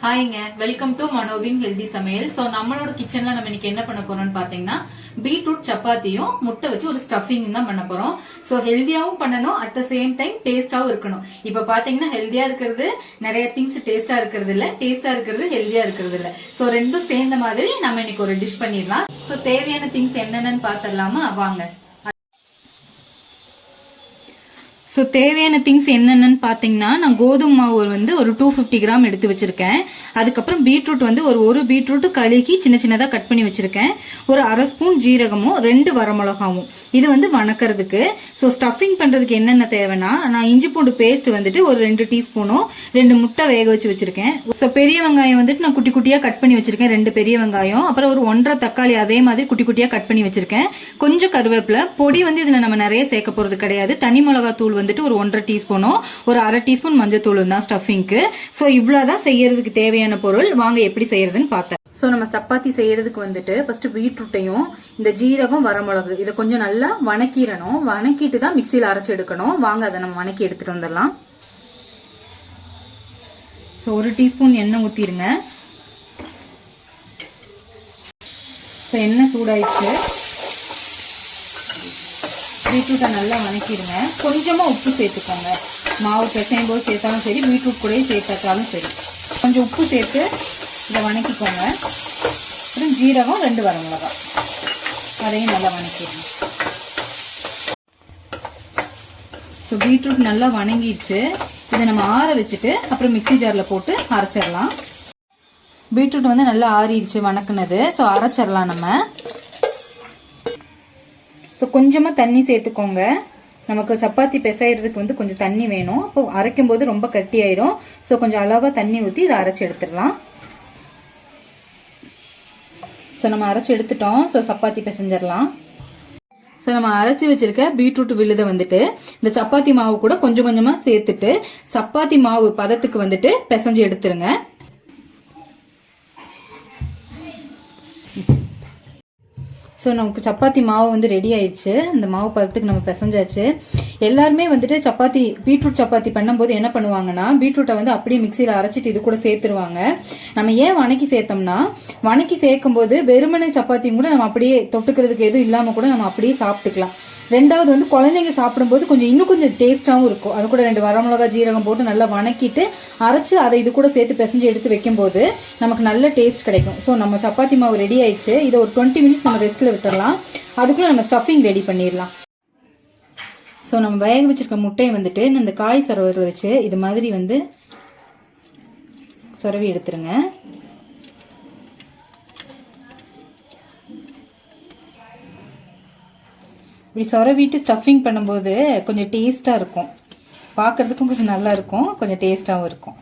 ஹாய்ங்க, welcome to மனோவின் healthy சமையல். So நம்மளோட கிச்சன்ல நம்ம இன்னைக்கு என்ன பண்ண போறோம்னு பாத்தீங்கன்னா பீட்ரூட் சப்பாத்தியும் முட்டை வச்சு ஒரு ஸ்டஃபிங் தான் பண்ண போறோம். ஸோ ஹெல்தியாவும் பண்ணணும், அட் த சேம் டைம் டேஸ்டாவும் இருக்கணும். இப்ப பாத்தீங்கன்னா ஹெல்தியா இருக்கிறது நிறைய திங்ஸ் டேஸ்டா இருக்கிறது இல்ல, டேஸ்டா இருக்கிறது ஹெல்தியா இருக்கிறது இல்ல. ஸோ ரெண்டும் சேர்ந்த மாதிரி நம்ம இன்னைக்கு ஒரு டிஷ் பண்ணிடலாம். ஸோ தேவையான திங்ஸ் என்னென்னு பாத்திரலாமா? வாங்க. ஸோ தேவையான திங்ஸ் என்னென்னு பார்த்தீங்கன்னா, நான் கோதுமை மாவு வந்து ஒரு 250 கிராம் எடுத்து வச்சிருக்கேன். அதுக்கப்புறம் பீட்ரூட் வந்து ஒரு பீட்ரூட் கழுகி சின்ன சின்னதாக கட் பண்ணி வச்சிருக்கேன். ஒரு அரை ஸ்பூன் ஜீரகமும் 2 வரமிளகாவும் இது வந்து வணக்கிறதுக்கு. ஸோ ஸ்டஃபிங் பண்றதுக்கு என்னென்ன தேவைன்னா, நான் இஞ்சி பூண்டு பேஸ்ட் வந்துட்டு ஒரு 2 டீஸ்பூனும் 2 முட்டை வேக வச்சு வச்சிருக்கேன். ஸோ பெரிய வெங்காயம் வந்துட்டு நான் குட்டி குட்டியா கட் பண்ணி வச்சிருக்கேன், 2 பெரிய வெங்காயம். அப்புறம் ஒரு 1.5 தக்காளி அதே மாதிரி குட்டி குட்டியா கட் பண்ணி வச்சிருக்கேன். கொஞ்சம் கருவேப்பிலை பொடி வந்து இதுல நம்ம நிறைய சேர்க்க போறது கிடையாது. தனி மிளகா தூள் வந்துட்டு ஒரு 1.5 டீஸ்பூனும் ஒரு அரை டீஸ்பூன் மஞ்சள் தூள் தான் ஸ்டஃபிங்க்கு. ஸோ இவ்வளவுதான் செய்யறதுக்கு தேவையான பொருள். வாங்க எப்படி செய்யறதுன்னு பார்த்தேன். ஸோ நம்ம சப்பாத்தி செய்யறதுக்கு வந்துட்டு ஃபர்ஸ்ட் பீட்ரூட்டையும் இந்த ஜீரகம் வரமிளகு இதை கொஞ்சம் நல்லா வணக்கிடணும். வணக்கிட்டு தான் மிக்சியில் அரைச்சு எடுக்கணும். வாங்க அதை நம்ம வணக்கி எடுத்துட்டு வந்துடலாம். ஸோ 1 டீஸ்பூன் எண்ணெய் ஊத்திருங்க. ஸோ எண்ணெய் சூடாயிடுச்சு. பீட்ரூட்டை நல்லா வணக்கிடுங்க. கொஞ்சமா உப்பு சேர்த்துக்கோங்க. மாவு பிசையும் போது சேர்த்தாலும் சரி, பீட்ரூட் கூட சேர்த்தாலும் சரி, கொஞ்சம் உப்பு சேர்த்து இதை வணக்கிக்கோங்க. அப்புறம் ஜீரகம் 2 வரமிளகாய் அதையும் நல்லா வணக்கிடுங்க. ஸோ பீட்ரூட் நல்லா வணங்கிடுச்சு. இதை நம்ம ஆற வச்சுட்டு அப்புறம் மிக்சி ஜார்ல போட்டு அரைச்சிடலாம். பீட்ரூட் வந்து நல்லா ஆறிடுச்சு வணக்குனது. ஸோ அரைச்சிடலாம் நம்ம. ஸோ கொஞ்சமாக தண்ணி சேர்த்துக்கோங்க. நமக்கு சப்பாத்தி பிசைறதுக்கு வந்து கொஞ்சம் தண்ணி வேணும். அப்போ அரைக்கும் போது ரொம்ப கட்டி ஆயிரும். ஸோ கொஞ்சம் அளவாக தண்ணி ஊற்றி இதை அரைச்சி எடுத்துடலாம். ஸோ நம்ம அரைச்சி எடுத்துட்டோம். ஸோ சப்பாத்தி பிசைஞ்சிடலாம். ஸோ நம்ம அரைச்சி வச்சிருக்க பீட்ரூட் விழுதை வந்துட்டு இந்த சப்பாத்தி மாவு கூட கொஞ்சம் கொஞ்சமாக சேர்த்துட்டு சப்பாத்தி மாவு பதத்துக்கு வந்துட்டு பிசைஞ்சு எடுத்துருங்க. ஸோ நமக்கு சப்பாத்தி மாவு வந்து ரெடி ஆயிடுச்சு. இந்த மாவு பதத்துக்கு நம்ம பிசைஞ்சாச்சு. எல்லாருமே வந்துட்டு பீட்ரூட் சப்பாத்தி பண்ணும்போது என்ன பண்ணுவாங்கன்னா, பீட்ரூட்டை வந்து அப்படியே மிக்சியில் அரைச்சிட்டு இது கூட சேர்த்துருவாங்க. நம்ம ஏன் வணக்கி சேர்த்தோம்னா, வணக்கி சேர்க்கும் போது வெறுமனை சப்பாத்தியும் கூட நம்ம அப்படியே தொட்டுக்கிறதுக்கு எதுவும் இல்லாம கூட நம்ம அப்படியே சாப்பிட்டுக்கலாம். ரெண்டாவது வந்து குழந்தைங்க சாப்பிடும்போது இன்னும் கொஞ்சம் டேஸ்டாவும் இருக்கும். அது கூட 2 வரமிளகா ஜீரகம் போட்டு நல்லா வணக்கிட்டு அரைச்சு அதை இது கூட சேர்த்து பிசைஞ்சு எடுத்து வைக்கும் போது நமக்கு நல்ல டேஸ்ட் கிடைக்கும். ஸோ நம்ம சப்பாத்தி மாவு ரெடி ஆயிடுச்சு. இதை ஒரு 20 மினிட்ஸ் நம்ம ரெஸ்ட்ல விட்டுடலாம். அதுக்குள்ள நம்ம ஸ்டஃபிங் ரெடி பண்ணிடலாம். ஸோ நம்ம வேக வச்சிருக்க முட்டையை வந்துட்டு இந்த காய் சொரவரில் வச்சு இது மாதிரி வந்து சொரவி எடுத்துருங்க. இப்படி சொரவிட்டு ஸ்டஃபிங் பண்ணும்போது கொஞ்சம் டேஸ்டா இருக்கும். பார்க்கறதுக்கும் கொஞ்சம் நல்லா இருக்கும், கொஞ்சம் டேஸ்டாவும் இருக்கும்.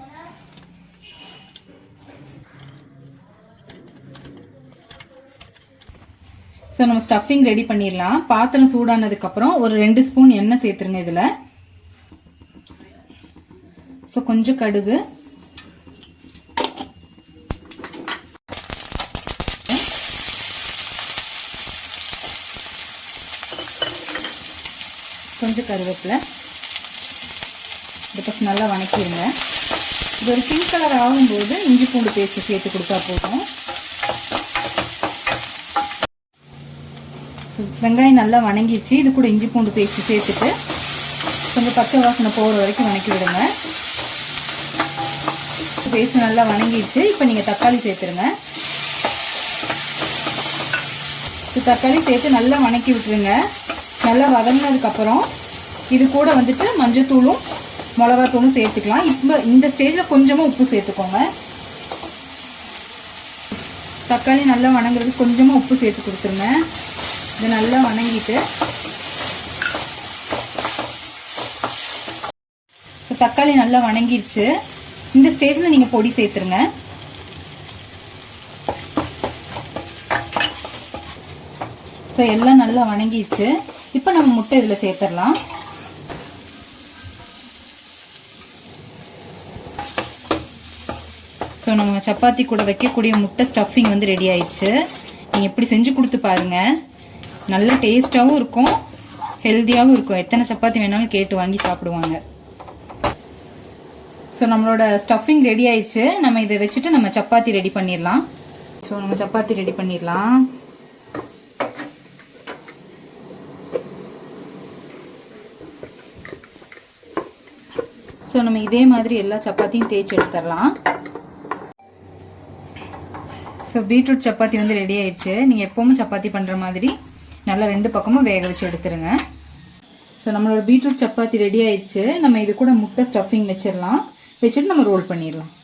ஸோ நம்ம ஸ்டஃபிங் ரெடி பண்ணிடலாம். பாத்திரம் சூடானதுக்கு அப்புறம் ஒரு 2 ஸ்பூன் எண்ணெய் சேர்த்துருங்க இதுல. ஸோ கொஞ்சம் கடுகு, கொஞ்சம் கருவேப்பிலை, இதை ஃபஸ்ட் நல்லா வணக்கிடுங்க. இது ஒரு பிங்க் கலர் ஆகும்போது இஞ்சி பூண்டு பேஸ்ட் சேர்த்து கொடுத்தா போதும். வெங்காயம் நல்லா வணங்கிடுச்சு. இது கூட இஞ்சி பூண்டு பேஸ்ட் சேர்த்துட்டு கொஞ்சம் பச்சை வாசனை போகிற வரைக்கும் வணக்கி விடுங்க. பேஸ்ட் நல்லா வணங்கிடுச்சு. இப்போ நீங்கள் தக்காளி சேர்த்துருங்க. தக்காளி சேர்த்து நல்லா வணக்கி விட்டுருங்க. நல்லா வதங்கினதுக்கு அப்புறம் இது கூட வந்துட்டு மஞ்சத்தூளும் மிளகாத்தூளும் சேர்த்துக்கலாம். இப்போ இந்த ஸ்டேஜ்ல கொஞ்சமா உப்பு சேர்த்துக்கோங்க. தக்காளி நல்லா வணங்குறதுக்கு கொஞ்சமா உப்பு சேர்த்து கொடுத்துருங்க. இது நல்லா வணங்கிட்டு தக்காளி நல்லா வணங்கிடுச்சு. இந்த ஸ்டேஜ்ல நீங்க பொடி சேர்த்துருங்க. ஸோ எல்லாம் நல்லா வணங்கிடுச்சு. இப்போ நம்ம முட்டை இதுல சேர்த்துடலாம். ஸோ நம்ம சப்பாத்தி கூட வைக்கக்கூடிய முட்டை ஸ்டஃபிங் வந்து ரெடி ஆயிடுச்சு. நீங்க எப்படி செஞ்சு கொடுத்து பாருங்க. நல்ல டேஸ்டாவும் இருக்கும், ஹெல்தியாவும் இருக்கும். எத்தனை சப்பாத்தி வேணாலும் கேட்டு வாங்கி சாப்பிடுவாங்க. ஸோ நம்மளோட ஸ்டஃபிங் ரெடி ஆயிடுச்சு. நம்ம இதை வச்சுட்டு நம்ம சப்பாத்தி ரெடி பண்ணிடலாம். ஸோ நம்ம சப்பாத்தி ரெடி பண்ணிடலாம். ஸோ நம்ம இதே மாதிரி எல்லா சப்பாத்தியும் தேய்ச்சி எடுத்துடலாம். ஸோ பீட்ரூட் சப்பாத்தி வந்து ரெடி ஆயிடுச்சு. நீங்கள் எப்பவும் சப்பாத்தி பண்ணுற மாதிரி நல்லா 2 பக்கமும் வேக வச்சு எடுத்துருங்க. ஸோ நம்மளோட பீட்ரூட் சப்பாத்தி ரெடி ஆயிடுச்சு. நம்ம இது கூட முட்டை ஸ்டஃபிங் வச்சிடலாம். வச்சுட்டு நம்ம ரோல் பண்ணிடலாம்.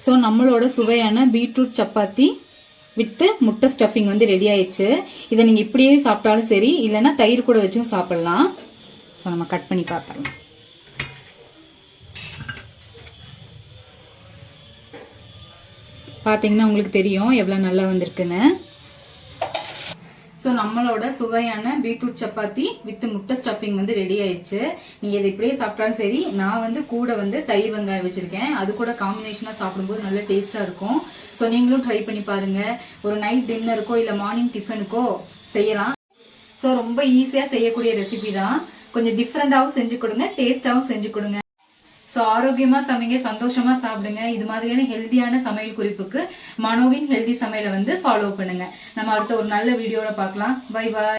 ஸோ நம்மளோட சுவையான பீட்ரூட் சப்பாத்தி வித் முட்டை ஸ்டஃபிங் வந்து ரெடி ஆயிடுச்சு. இதை நீங்கள் இப்படியே சாப்பிட்டாலும் சரி, இல்லைன்னா தயிர் கூட வச்சும் சாப்பிடலாம். ஸோ நம்ம கட் பண்ணி பார்த்துடலாம். பார்த்தீங்கன்னா உங்களுக்கு தெரியும் எவ்வளோ நல்லா வந்திருக்குன்னு. ஸோ நம்மளோட சுவையான பீட்ரூட் சப்பாத்தி வித் முட்டை ஸ்டஃபிங் வந்து ரெடி ஆயிடுச்சு. நீங்க இதை இப்படியே சாப்பிட்டாலும் சரி, நான் வந்து கூட வந்து தயிர் வெங்காயம் வச்சிருக்கேன். அது கூட காம்பினேஷனா சாப்பிடும்போது நல்ல டேஸ்டா இருக்கும். ஸோ நீங்களும் ட்ரை பண்ணி பாருங்க. ஒரு நைட் டின்னருக்கோ இல்ல மார்னிங் டிஃபனுக்கோ செய்யலாம். ஸோ ரொம்ப ஈஸியா செய்யக்கூடிய ரெசிபி தான். கொஞ்சம் டிஃப்ரெண்டாவும் செஞ்சு கொடுங்க, டேஸ்டாவும் செஞ்சு கொடுங்க. ஸோ ஆரோக்கியமா சமைங்க, சந்தோஷமா சாப்பிடுங்க. இது மாதிரியான ஹெல்தியான சமையல் குறிப்புக்கு மனோவின் ஹெல்தி சமையலை வந்து ஃபாலோ பண்ணுங்க. நம்ம அடுத்த ஒரு நல்ல வீடியோல பார்க்கலாம். Bye bye.